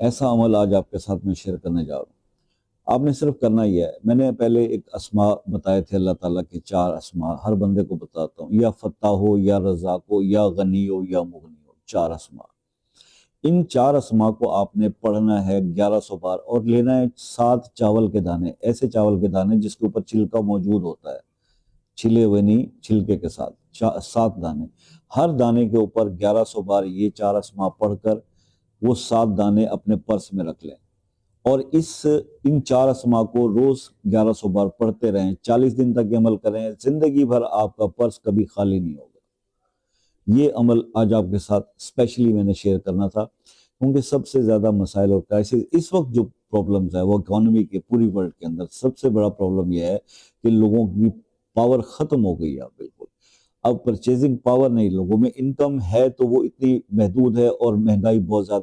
ایسا عمل آج آپ کے ساتھ میں شیئر کرنے جا رہا ہوں۔ آپ نے صرف کرنا یہ ہے، میں نے پہلے ایک اسماء بتائے تھے اللہ تعالیٰ کے 4 اسماء، ہر بندے کو بتاتا ہوں، یا فتح ہو یا رزاق ہو یا غنی ہو یا مغنی ہو، 4 اسماء۔ ان 4 اسماء کو آپ نے پڑھنا ہے 1100 بار، اور لینا ہے 7 چاول کے دانے، ایسے چاول کے دانے جس کے اوپر چھلکا موجود ہوتا ہے، چھلے ہوئے نہیں، چھلکے کے ساتھ 7 دانے، ہر دانے کے اوپر 1100 بار یہ 4 اسماء پڑھ کر وہ 7 دانے اپنے پرس میں رکھ لیں، اور ان 4 اسماء کو روز 1100 بار پڑھتے رہیں، 40 دن تک یہ عمل کریں، زندگی بھر آپ کا پرس کبھی خالی نہیں ہوگا۔ یہ عمل آج آپ کے ساتھ اسپیشلی میں نے شیئر کرنا تھا، کیونکہ سب سے زیادہ مسائل اور کرائسس اس وقت جو پرابلمز ہے وہ اکانومی کے پوری ورلڈ کے اندر سب سے بڑا پرابلم یہ ہے کہ لوگوں کی پاور ختم ہو گئی ہے بالکل۔ اب پرچیزنگ پاور نہیں، لوگوں میں انکم ہے تو وہ اتنی محدود ہے، اور مہنگائی بہت زیادہ